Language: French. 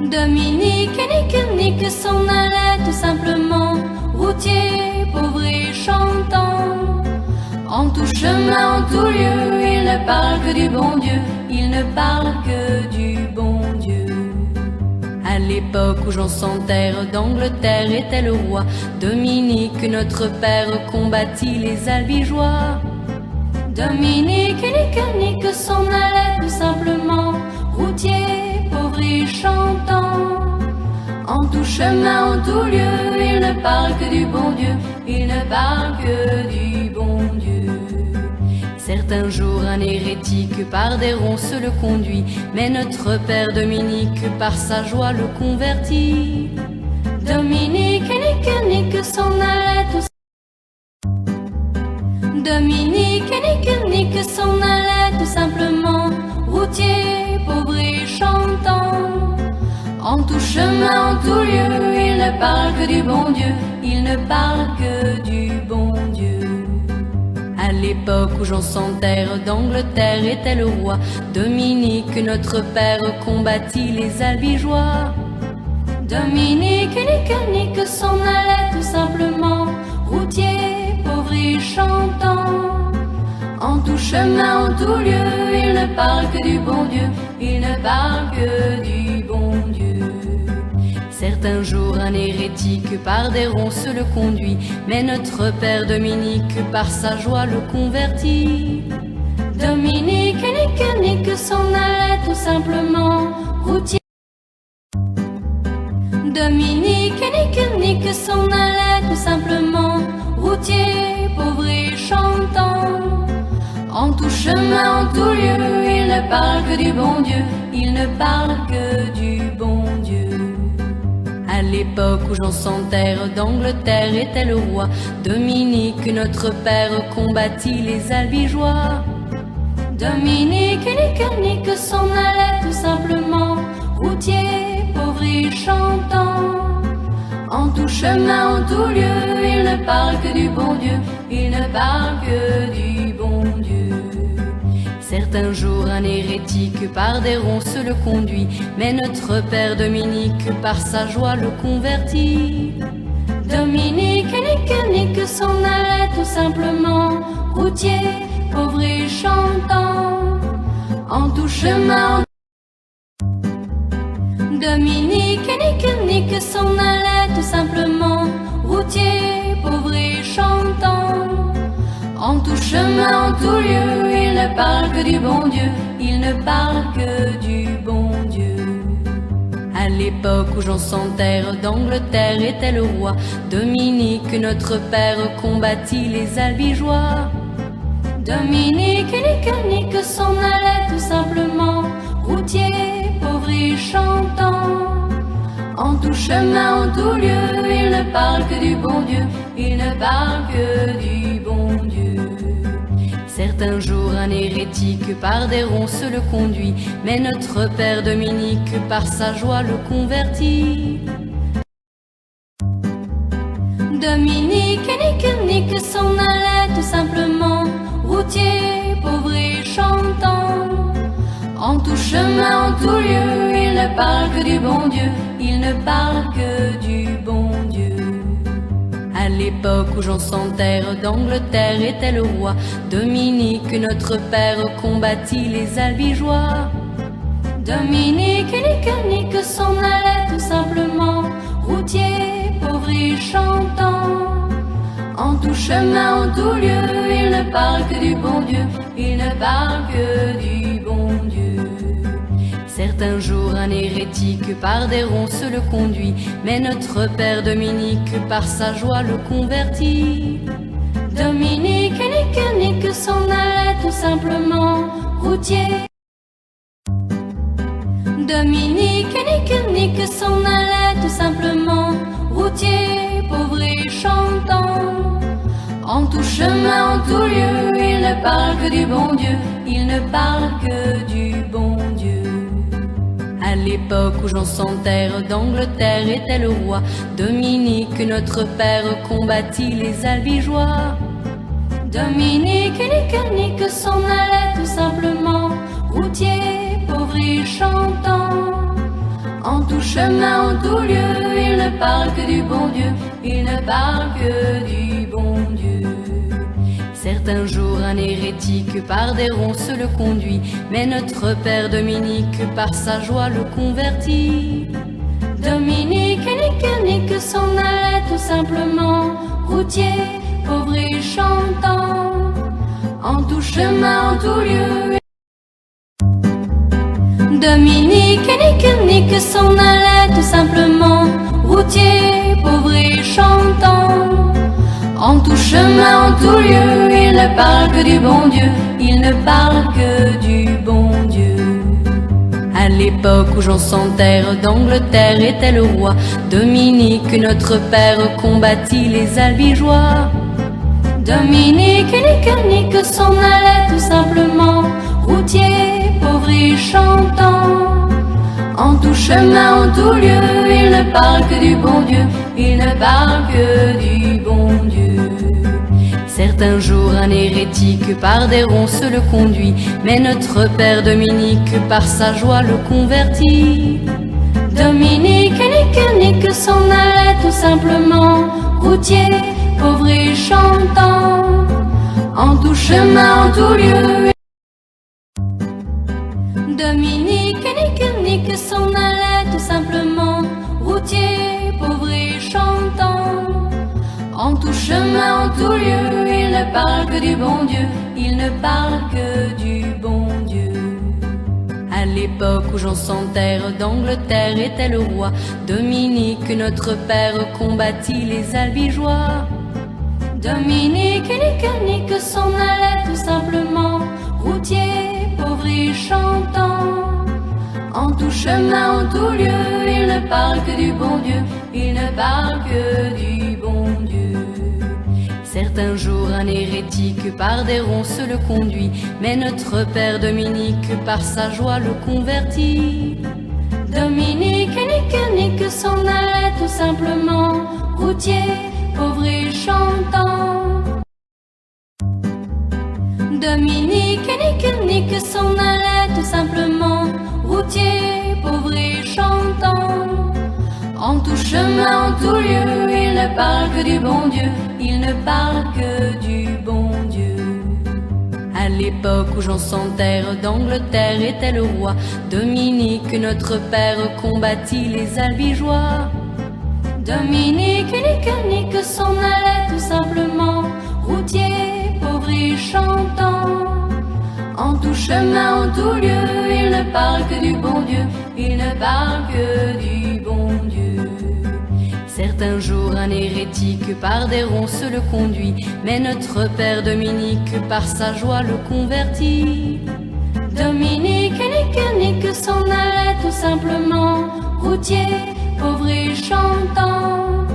Dominique nique s'en allait tout simplement, routier, pauvre et chantant. En tout chemin, en tout lieu, il ne parle que du bon Dieu, il ne parle que du bon Dieu. À l'époque où Jean sans terre d'Angleterre était le roi, Dominique, notre père, combattit les albigeois. Dominique nique s'en allait tout simplement, routier, pauvre et chantant. En tout chemin, en tout lieu, il ne parle que du bon Dieu, il ne parle que du bon Dieu. Certains jours, un hérétique par des ronces le conduit, mais notre père Dominique par sa joie le convertit. Dominique nique s'en allait tout Dominique nique s'en allait tout simplement, routier, pauvre et chantant. En tout chemin, en tout lieu, il ne parle que du bon Dieu, il ne parle que du bon Dieu. À l'époque où Jean sans terre d'Angleterre était le roi, Dominique, notre père, combattit les albigeois. Dominique nique s'en allait tout simplement, routier, pauvre et chantant. En tout chemin, en tout lieu, il ne parle que du bon Dieu, il ne parle que du bon Dieu. Certains jours, un hérétique par des ronces le conduit, mais notre père Dominique par sa joie le convertit. Dominique nique s'en allait tout simplement, routier. Dominique nique s'en allait tout simplement, routier, pauvre et chantant. En tout chemin, en tout lieu, il ne parle que du bon Dieu, il ne parle que du bon Dieu. À l'époque où Jean sans terre d'Angleterre était le roi, Dominique, notre père, combattit les albigeois. Dominique nique s'en allait tout simplement, routier, pauvre et chantant. En tout chemin, en tout lieu, il ne parle que du bon Dieu, il ne parle que du bon Dieu. Certains jours, un hérétique par des ronces le conduit, mais notre père Dominique par sa joie le convertit. Dominique nique s'en allait tout simplement, routier, pauvre et chantant. En tout chemin, Dominique nique s'en allait tout simplement, routier, pauvre et chantant. En tout chemin, en tout lieu, il ne parle que du bon Dieu, il ne parle que du bon Dieu. À l'époque où Jean sans terre d'Angleterre était le roi, Dominique, notre père, combattit les albigeois. Dominique nique s'en allait tout simplement, routier, pauvre et chantant. En tout chemin, en tout lieu, il ne parle que du bon Dieu, il ne parle que du bon Dieu. Certains jours, un hérétique par des ronces le conduit, mais notre père Dominique par sa joie le convertit. Dominique nique s'en allait tout simplement, routier, pauvre et chantant. En tout chemin, en tout lieu, il ne parle que du bon Dieu, il ne parle que du bon Dieu. À l'époque où Jean sans terre d'Angleterre était le roi, Dominique, notre père, combattit les albigeois. Dominique nique s'en allait tout simplement, routier, pauvre et chantant. En tout chemin, en tout lieu, il ne parle que du bon Dieu, il ne parle que du bon Dieu. Certains jours, un hérétique par des ronces le conduit, mais notre père Dominique par sa joie le convertit. Dominique nique s'en allait tout simplement, routier. Dominique nique s'en allait tout simplement, routier, pauvre et chantant. En tout chemin, en tout lieu, il ne parle que du bon Dieu, il ne parle que du bon Dieu. À l'époque où Jean sans terre d'Angleterre était le roi, Dominique, notre père, combattit les albigeois. Dominique nique s'en allait tout simplement, routier, pauvre et chantant. En tout tout chemin, en tout lieu, il ne parle que du bon Dieu, il ne parle que du bon Dieu. Certains jours un hérétique par des ronces le conduit, mais notre père Dominique par sa joie le convertit. Dominique nique s'en allait tout simplement, routier, pauvre et chantant, en tout chemin, en tout lieu. Dominique nique s'en allait tout simplement, routier, pauvre et chantant, en tout chemin, en tout lieu. Il ne parle que du bon Dieu, il ne parle que du bon Dieu. À l'époque où Jean sans terre d'Angleterre était le roi, Dominique notre père combattit les albigeois. Dominique nique s'en allait tout simplement, routier, pauvre et chantant, en tout chemin, en tout lieu. Il ne parle que du bon Dieu, il ne parle que du bon Dieu. Certains jours un hérétique par des ronces le conduit, mais notre père Dominique par sa joie le convertit. Dominique nique s'en allait tout simplement, routier, pauvre et chantant, en tout chemin, en tout lieu. Dominique nique s'en allait tout simplement, routier, pauvre et chantant, en tout chemin, en tout lieu. Il ne parle que du bon Dieu, il ne parle que du bon Dieu. À l'époque où Jean sans terre d'Angleterre était le roi, Dominique notre père combattit les albigeois. Dominique nique s'en allait tout simplement, routier, pauvre et chantant, en tout chemin, en tout lieu. Il ne parle que du bon Dieu, il ne parle que du bon Dieu. Certains jours un hérétique par des ronces le conduit, mais notre père Dominique par sa joie le convertit. Dominique nique s'en allait tout simplement, routier, pauvre et chantant. Dominique nique s'en allait tout simplement, routier, pauvre et chantant, en tout chemin, en tout lieu. Il ne parle que du bon Dieu, il ne parle que du bon Dieu. À l'époque où Jean sans terre d'Angleterre était le roi, Dominique notre père combattit les albigeois. Dominique nique s'en allait tout simplement, routier, pauvre et chantant, en tout chemin, en tout lieu. Il ne parle que du bon Dieu, il ne parle que du bon Dieu. Certains jours un hérétique par des ronces le conduit, mais notre père Dominique par sa joie le convertit. Dominique nique s'en allait tout simplement, routier, pauvre et chantant,